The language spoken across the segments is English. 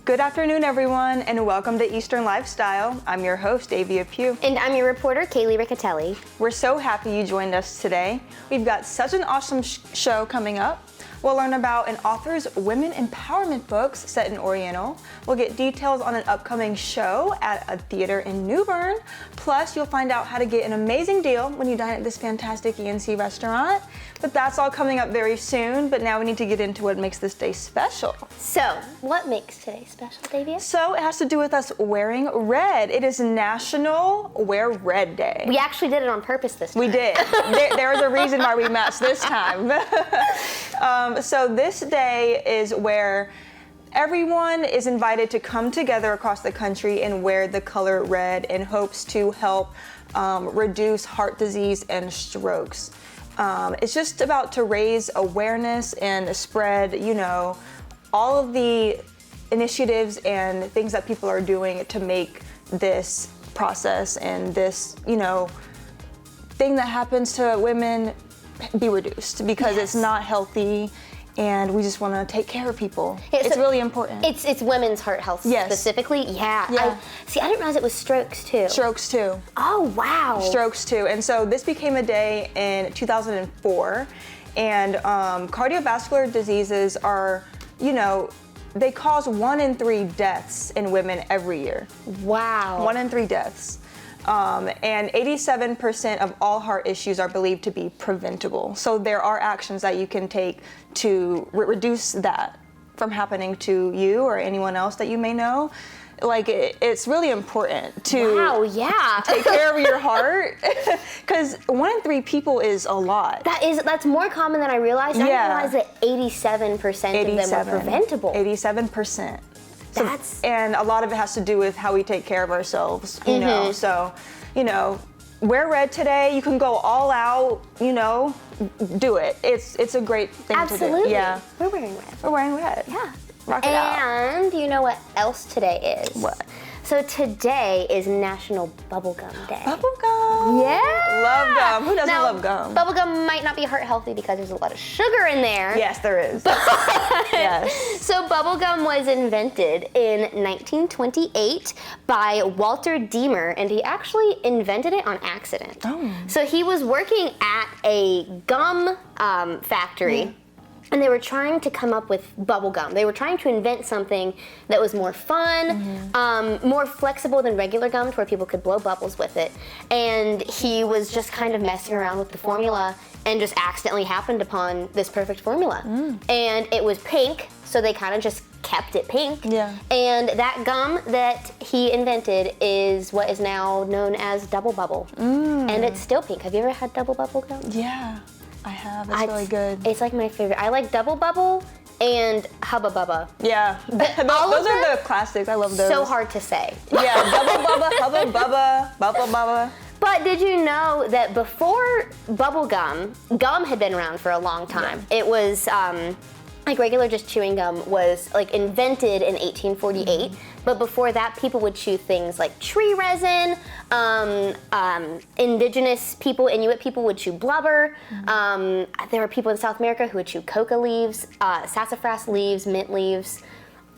Good afternoon, everyone, and welcome to Eastern Lifestyle. I'm your host, Avia Pugh. And I'm your reporter, Kaylee Riccatelli. We're so happy you joined us today. We've got such an awesome show coming up. We'll learn about an author's women empowerment books set in Oriental. We'll get details on an upcoming show at a theater in New Bern. Plus, you'll find out how to get an amazing deal when you dine at this fantastic ENC restaurant. But that's all coming up very soon. But now we need to get into what makes this day special. So, what makes today special, Davia? So, it has to do with us wearing red. It is National Wear Red Day. We actually did it on purpose this time. We did. There was a reason why we matched this time. So this day is where everyone is invited to come together across the country and wear the color red in hopes to help reduce heart disease and strokes. It's just about to raise awareness and spread, all of the initiatives and things that people are doing to make this process and this, thing that happens to women be reduced because It's not healthy. And we just want to take care of people. It's really important. It's women's heart health specifically. Yeah. I didn't realize it was strokes too. Strokes too. Oh, wow. Strokes too. And so this became a day in 2004. And cardiovascular diseases are, they cause 1 in 3 deaths in women every year. Wow. 1 in 3 deaths. And 87% of all heart issues are believed to be preventable. So there are actions that you can take to reduce that from happening to you or anyone else that you may know. Like, it's really important to take care of your heart, because 1 in 3 people is a lot. That's more common than I realized. I didn't realize that 87% of them were preventable. 87%. And a lot of it has to do with how we take care of ourselves, So, wear red today. You can go all out, do it. It's a great thing to do. Absolutely. Yeah. We're wearing red. We're wearing red. Yeah. Rock it out. And you know what else today is? What? So today is National Bubblegum Day. Bubblegum. Yeah. Love gum. Who doesn't love gum? Bubblegum might not be heart healthy because there's a lot of sugar in there. Yes, there is. Yes. So bubblegum was invented in 1928 by Walter Deemer, and he actually invented it on accident. Oh. So he was working at a gum factory. And they were trying to come up with bubble gum. They were trying to invent something that was more fun, more flexible than regular gum, to where people could blow bubbles with it. And he was just kind of messing around with the formula and just accidentally happened upon this perfect formula. And it was pink, so they kind of just kept it pink. Yeah. And that gum that he invented is what is now known as Double Bubble. And it's still pink. Have you ever had Double Bubble gum? Yeah, I have. It's really good. It's like my favorite. I like Double Bubble and Hubba Bubba. Yeah. Those are the classics. I love those. So hard to say. Yeah, Double Bubba, Hubba Bubba, Bubba Bubba. But did you know that before bubble gum had been around for a long time? Yeah. It was like regular just chewing gum was like invented in 1848. But before that, people would chew things like tree resin. Indigenous people, Inuit people, would chew blubber. There were people in South America who would chew coca leaves, sassafras leaves, mint leaves.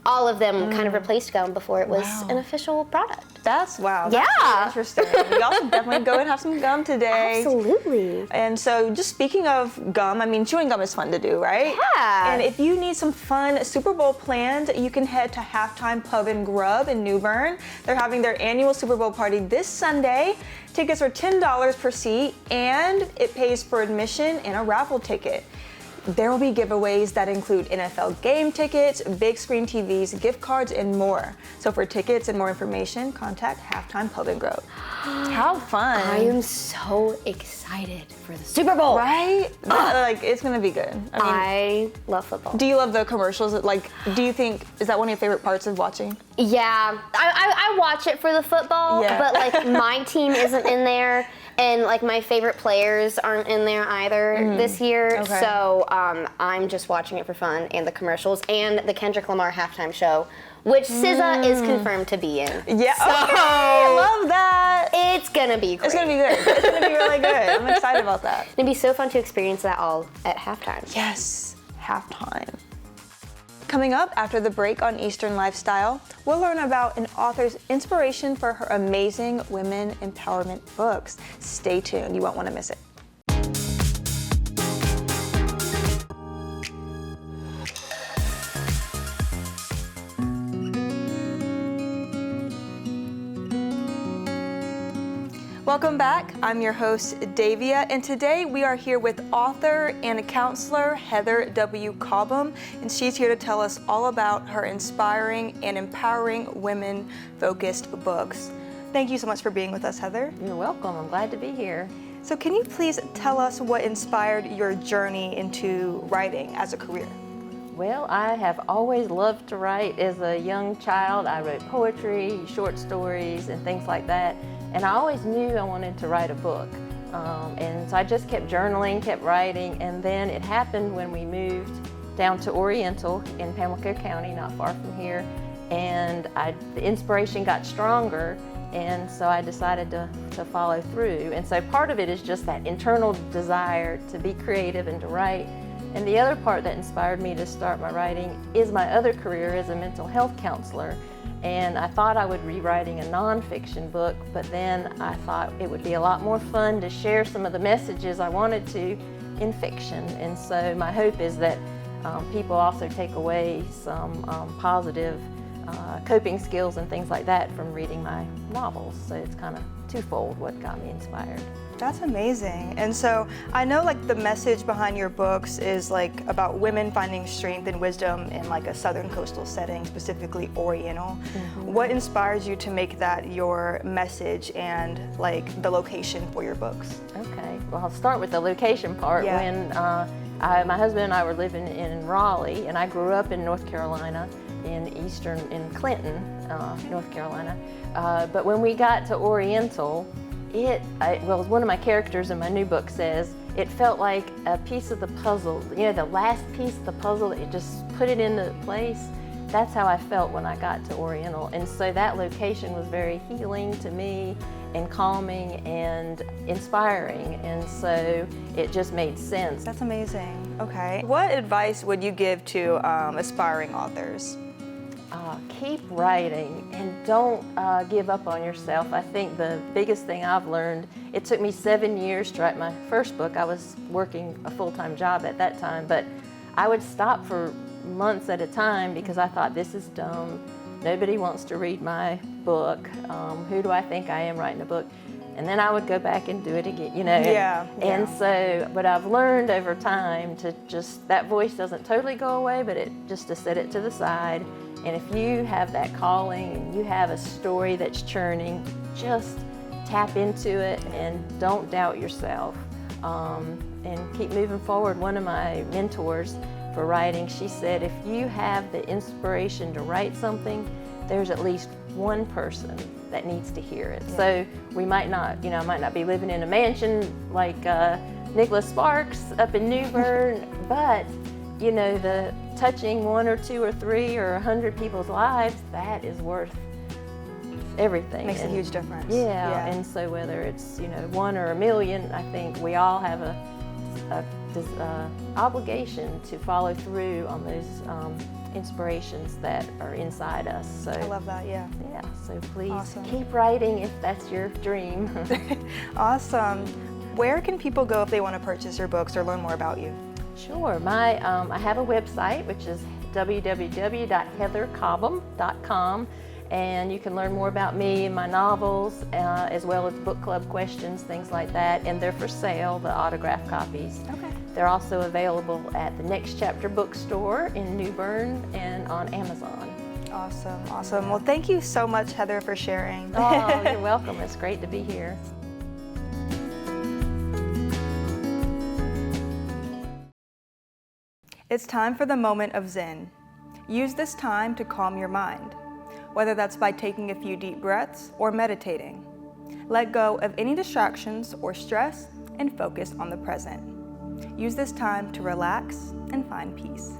All of them kind of replaced gum before it was an official product. That's really interesting. We all should definitely go and have some gum today. Absolutely. And so just speaking of gum, chewing gum is fun to do, right? Yeah. And if you need some fun Super Bowl planned, you can head to Halftime Pub and Grub in New Bern. They're having their annual Super Bowl party this Sunday. Tickets are $10 per seat, and it pays for admission and a raffle ticket. There will be giveaways that include NFL game tickets, big screen TVs, gift cards, and more. So for tickets and more information, contact Halftime Pub and Grove. How fun. I am so excited for the Super Bowl. Right? It's going to be good. I love football. Do you love the commercials? Do you think, is that one of your favorite parts of watching? Yeah. I watch it for the football, but my team isn't in there. And my favorite players aren't in there either this year. Okay. So I'm just watching it for fun, and the commercials and the Kendrick Lamar halftime show, which SZA is confirmed to be in. Yeah, so, okay, I love that. It's gonna be great. It's gonna be good. It's gonna be really good. I'm excited about that. It'd be so fun to experience that all at halftime. Yes, halftime. Coming up after the break on Eastern Lifestyle, we'll learn about an author's inspiration for her amazing women empowerment books. Stay tuned, you won't want to miss it. Welcome back. I'm your host, Davia, and today we are here with author and counselor Heather W. Cobham, and she's here to tell us all about her inspiring and empowering women-focused books. Thank you so much for being with us, Heather. You're welcome. I'm glad to be here. So can you please tell us what inspired your journey into writing as a career? Well, I have always loved to write. As a young child, I wrote poetry, short stories, and things like that. And I always knew I wanted to write a book. And so I just kept journaling, kept writing, and then it happened when we moved down to Oriental in Pamlico County, not far from here. And the inspiration got stronger, and so I decided to follow through. And so part of it is just that internal desire to be creative and to write. And the other part that inspired me to start my writing is my other career as a mental health counselor. And I thought I would be writing a nonfiction book, but then I thought it would be a lot more fun to share some of the messages I wanted to in fiction. And so my hope is that people also take away some positive coping skills and things like that from reading my novels. So it's kind of twofold what got me inspired. That's amazing. And so I know like the message behind your books is like about women finding strength and wisdom in like a southern coastal setting, specifically Oriental. Mm-hmm. What inspires you to make that your message and like the location for your books? Okay, well I'll start with the location part. Yeah. When my husband and I were living in Raleigh, and I grew up in North Carolina, in Clinton, North Carolina. But when we got to Oriental, well, as one of my characters in my new book says, it felt like a piece of the puzzle, you know, the last piece of the puzzle that you just put it into place. That's how I felt when I got to Oriental. And so that location was very healing to me and calming and inspiring. And so it just made sense. That's amazing. Okay. What advice would you give to aspiring authors? Keep writing and don't give up on yourself. I think the biggest thing I've learned, it took me 7 years to write my first book. I was working a full-time job at that time, but I would stop for months at a time because I thought, this is dumb. Nobody wants to read my book. Who do I think I am writing a book? And then I would go back and do it again, you know. Yeah. And so, but I've learned over time to just, that voice doesn't totally go away, but just to set it to the side. And if you have that calling and you have a story that's churning, just tap into it and don't doubt yourself. And keep moving forward. One of my mentors for writing, she said, if you have the inspiration to write something, there's at least one person that needs to hear it. Yeah. So we might not, you know, I might not be living in a mansion like Nicholas Sparks up in New Bern, but you know, the touching 1 or 2 or 3 or 100 people's lives, that is worth everything. Makes a huge difference. Yeah, and so whether it's, you know, 1 or 1,000,000, I think we all have a obligation to follow through on those inspirations that are inside us. So I love that, yeah. Yeah, so please Awesome. Keep writing if that's your dream. Awesome. Where can people go if they want to purchase your books or learn more about you? Sure. I have a website, which is www.heathercobham.com, and you can learn more about me and my novels, as well as book club questions, things like that, and they're for sale, the autograph copies. Okay. They're also available at the Next Chapter bookstore in New Bern and on Amazon. Awesome, awesome. Well, thank you so much, Heather, for sharing. Oh, you're welcome. It's great to be here. It's time for the moment of Zen. Use this time to calm your mind, whether that's by taking a few deep breaths or meditating. Let go of any distractions or stress and focus on the present. Use this time to relax and find peace.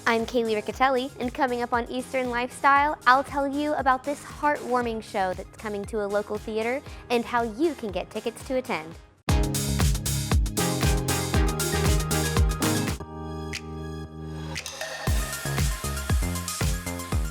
I'm Kaylee Riccatelli, and coming up on Eastern Lifestyle, I'll tell you about this heartwarming show that's coming to a local theater and how you can get tickets to attend.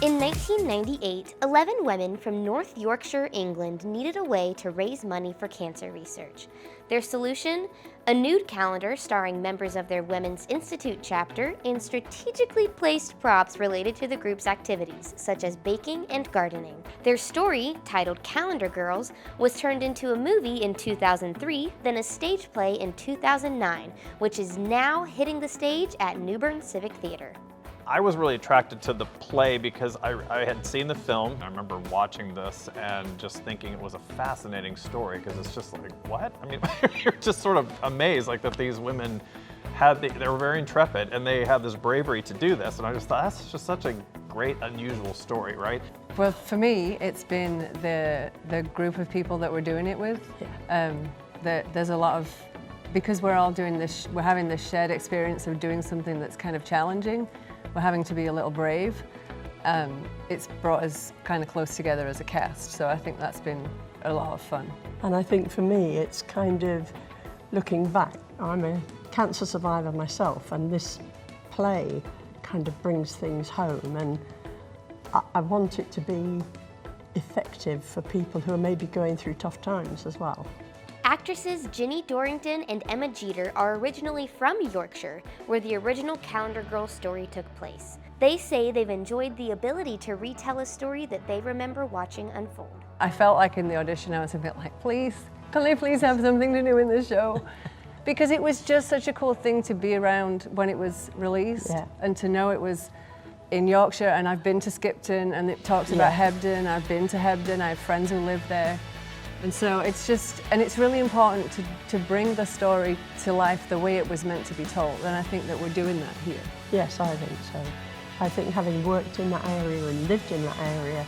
In 1998, 11 women from North Yorkshire, England needed a way to raise money for cancer research. Their solution? A nude calendar starring members of their Women's Institute chapter and strategically placed props related to the group's activities, such as baking and gardening. Their story, titled Calendar Girls, was turned into a movie in 2003, then a stage play in 2009, which is now hitting the stage at Bern Civic Theatre. I was really attracted to the play because I had seen the film. I remember watching this and just thinking it was a fascinating story because it's just like, what? I mean, you're just sort of amazed like that these women they were very intrepid and they had this bravery to do this. And I just thought, that's just such a great, unusual story, right? Well, for me, it's been the group of people that we're doing it with. There's a lot of, because we're all doing this, we're having this shared experience of doing something that's kind of challenging. We're having to be a little brave. It's brought us kind of close together as a cast, so I think that's been a lot of fun. And I think for me, it's kind of looking back. I'm a cancer survivor myself, and this play kind of brings things home, and I want it to be effective for people who are maybe going through tough times as well. Actresses Ginny Dorrington and Emma Jeter are originally from Yorkshire, where the original Calendar Girls story took place. They say they've enjoyed the ability to retell a story that they remember watching unfold. I felt like in the audition I was a bit like, please, can I please have something to do in this show? Because it was just such a cool thing to be around when it was released, and to know it was in Yorkshire, and I've been to Skipton, and it talks about Hebden. I've been to Hebden, I have friends who live there. And so it's just, and it's really important to bring the story to life the way it was meant to be told, and I think that we're doing that here. Yes, I think so. I think having worked in that area and lived in that area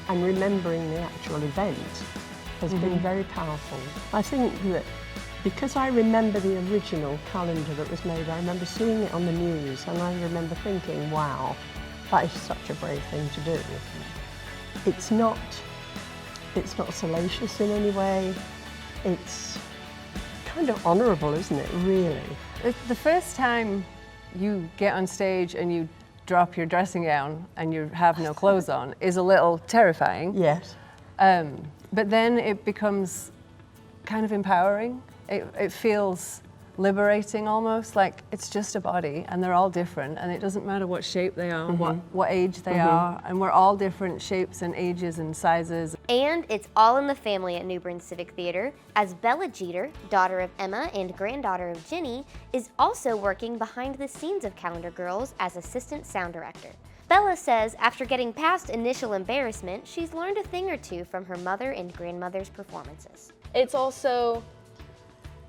and remembering the actual event has been very powerful. I think that because I remember the original calendar that was made, I remember seeing it on the news, and I remember thinking, wow, that is such a brave thing to do. It's not salacious in any way. It's kind of honourable, isn't it, really? The first time you get on stage and you drop your dressing gown and you have no clothes on is a little terrifying. Yes. But then it becomes kind of empowering. It feels liberating almost, like it's just a body and they're all different, and it doesn't matter what shape they are, what age they are, and we're all different shapes and ages and sizes. And it's all in the family at Bern Civic Theatre, as Bella Jeter, daughter of Emma and granddaughter of Ginny, is also working behind the scenes of Calendar Girls as assistant sound director. Bella says after getting past initial embarrassment, she's learned a thing or two from her mother and grandmother's performances. It's also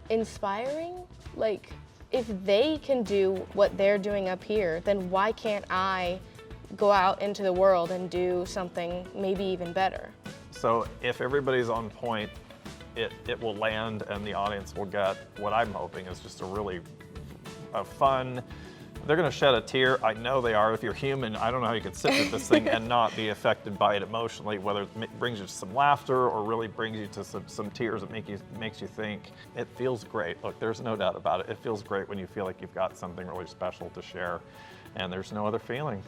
inspiring. Like, if they can do what they're doing up here, then why can't I go out into the world and do something maybe even better? So if everybody's on point, it will land and the audience will get what I'm hoping is just a really fun. They're going to shed a tear. I know they are. If you're human, I don't know how you could sit with this thing and not be affected by it emotionally, whether it brings you to some laughter or really brings you to some tears that makes you think. It feels great. Look, there's no doubt about it. It feels great when you feel like you've got something really special to share, and there's no other feeling.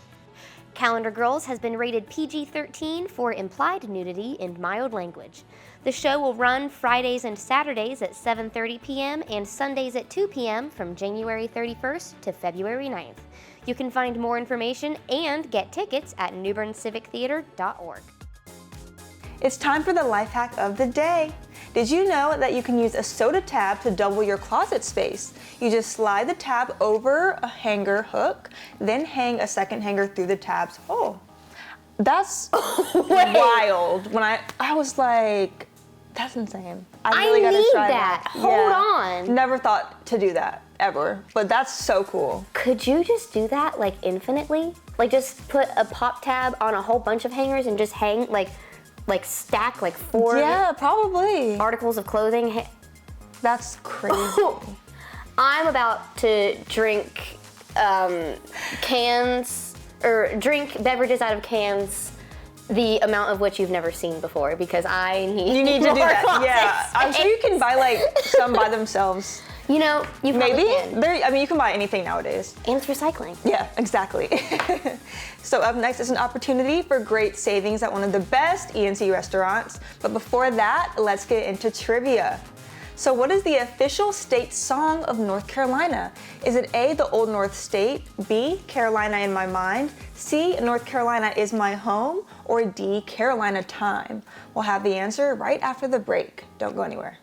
Calendar Girls has been rated PG-13 for implied nudity and mild language. The show will run Fridays and Saturdays at 7:30 p.m. and Sundays at 2 p.m. from January 31st to February 9th. You can find more information and get tickets at newberncivictheatre.org. It's time for the life hack of the day. Did you know that you can use a soda tab to double your closet space? You just slide the tab over a hanger hook, then hang a second hanger through the tab's hole. That's wild. When I was like, that's insane. I really gotta need try that. Hold on. Never thought to do that ever, but that's so cool. Could you just do that like infinitely? Like just put a pop tab on a whole bunch of hangers and just hang like stack like 4 probably articles of clothing. That's crazy. I'm about to drink cans or drink beverages out of cans, the amount of which you've never seen before, because I need You need to do more that. closet Yeah, I'm sure you can buy like some by themselves. You know, you probably Maybe. can. I mean, you can buy anything nowadays. And it's recycling. Yeah, exactly. So up next is an opportunity for great savings at one of the best ENC restaurants. But before that, let's get into trivia. So what is the official state song of North Carolina? Is it A, the Old North State, B, Carolina in My Mind, C, North Carolina is My Home, or D, Carolina Time? We'll have the answer right after the break. Don't go anywhere.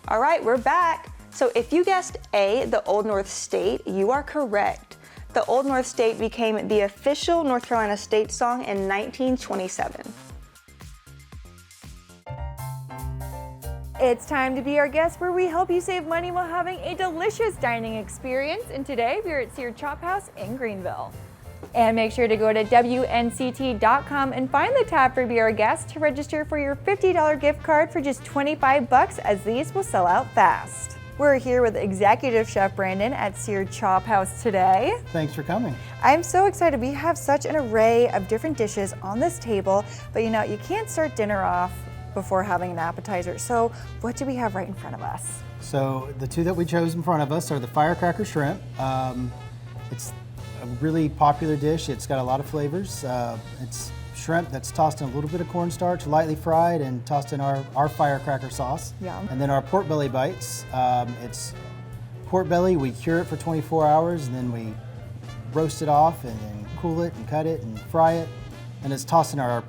All right, we're back. So if you guessed A, the Old North State, you are correct. The Old North State became the official North Carolina state song in 1927. It's time to be our guest, where we help you save money while having a delicious dining experience. And today we're at Seared Chophouse in Greenville. And make sure to go to WNCT.com and find the tab for Be Our Guest to register for your $50 gift card for just $25, as these will sell out fast. We're here with Executive Chef Brandon at Seared Chophouse today. Thanks for coming. I'm so excited. We have such an array of different dishes on this table, but you know, you can't start dinner off before having an appetizer. So what do we have right in front of us? So the two that we chose in front of us are the firecracker shrimp. It's a really popular dish. It's got a lot of flavors. It's shrimp that's tossed in a little bit of cornstarch, lightly fried, and tossed in our firecracker sauce. Yum. And then our pork belly bites. It's pork belly. We cure it for 24 hours, and then we roast it off, and then cool it and cut it and fry it. And it's tossed in our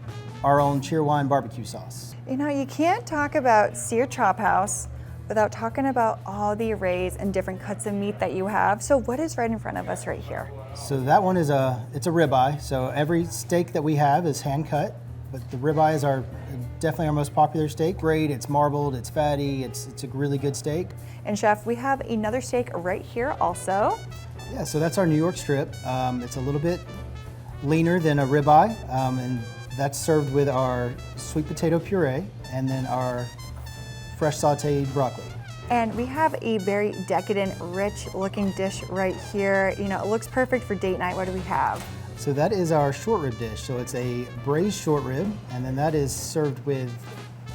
own Cheerwine barbecue sauce. You know, you can't talk about Seared Chophouse without talking about all the arrays and different cuts of meat that you have. So what is right in front of us right here? So that one is it's a ribeye. So every steak that we have is hand cut, but the ribeye is definitely our most popular steak. Great, it's marbled, it's fatty, it's a really good steak. And Chef, we have another steak right here also. Yeah, so that's our New York strip. It's a little bit leaner than a ribeye, and that's served with our sweet potato puree and then our fresh sauteed broccoli. And we have a very decadent, rich looking dish right here. You know, it looks perfect for date night. What do we have? So that is our short rib dish. So it's a braised short rib, and then that is served with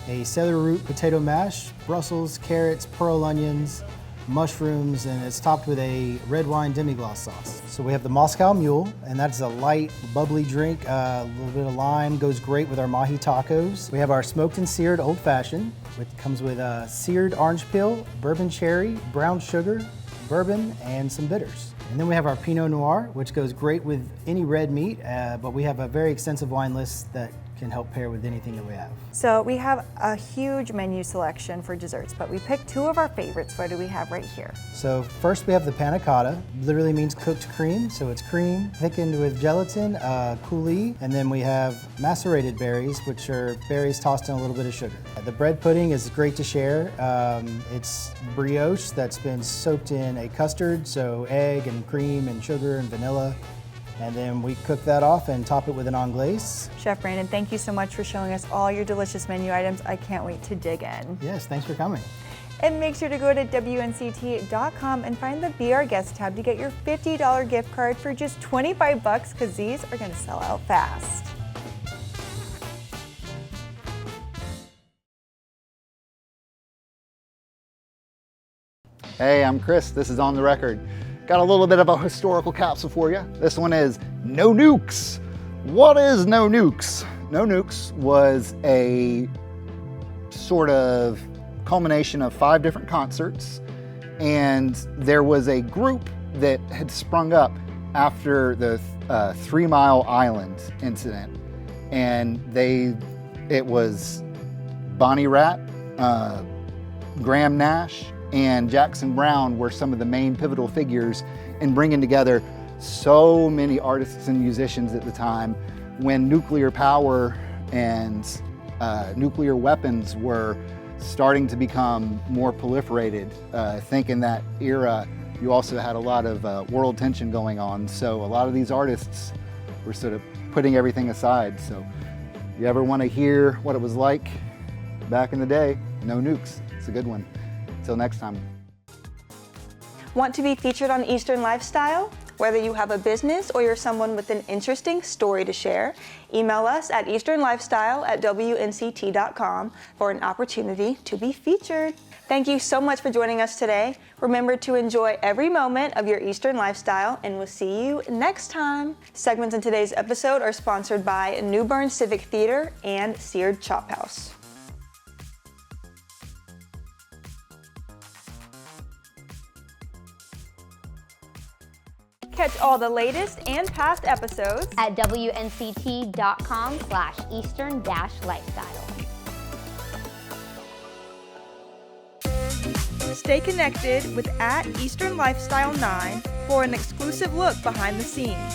a celery root potato mash, Brussels, carrots, pearl onions, mushrooms, and it's topped with a red wine demi-glace sauce. So we have the Moscow Mule, and that's a light, bubbly drink. A little bit of lime goes great with our mahi tacos. We have our smoked and seared old fashioned, which comes with seared orange peel, bourbon cherry, brown sugar, bourbon, and some bitters. And then we have our Pinot Noir, which goes great with any red meat, but we have a very extensive wine list that can help pair with anything that we have. So we have a huge menu selection for desserts, but we picked two of our favorites. What do we have right here? So first we have the panna cotta, literally means cooked cream. So it's cream thickened with gelatin, coulis, and then we have macerated berries, which are berries tossed in a little bit of sugar. The bread pudding is great to share. It's brioche that's been soaked in a custard, so egg and cream and sugar and vanilla. And then we cook that off and top it with an anglaise. Chef Brandon, thank you so much for showing us all your delicious menu items. I can't wait to dig in. Yes, thanks for coming. And make sure to go to WNCT.com and find the Be Our Guest tab to get your $50 gift card for just $25, because these are going to sell out fast. Hey, I'm Chris. This is On the Record. Got a little bit of a historical capsule for you. This one is No Nukes. What is No Nukes? No Nukes was a sort of culmination of 5 different concerts, and there was a group that had sprung up after the 3 Mile Island incident, and it was Bonnie Raitt, Graham Nash, and Jackson Browne were some of the main pivotal figures in bringing together so many artists and musicians at the time when nuclear power and nuclear weapons were starting to become more proliferated. I think in that era, you also had a lot of world tension going on, so a lot of these artists were sort of putting everything aside. So you ever want to hear what it was like back in the day, no nukes. It's a good one. Until next time. Want to be featured on Eastern Lifestyle? Whether you have a business or you're someone with an interesting story to share, email us at easternlifestyle@WNCT.com for an opportunity to be featured. Thank you so much for joining us today. Remember to enjoy every moment of your Eastern lifestyle, and we'll see you next time. Segments in today's episode are sponsored by Bern Civic Theatre and Seared Chophouse. Catch all the latest and past episodes At WNCT.com/Eastern-Lifestyle. Stay connected with @Eastern Lifestyle 9 for an exclusive look behind the scenes.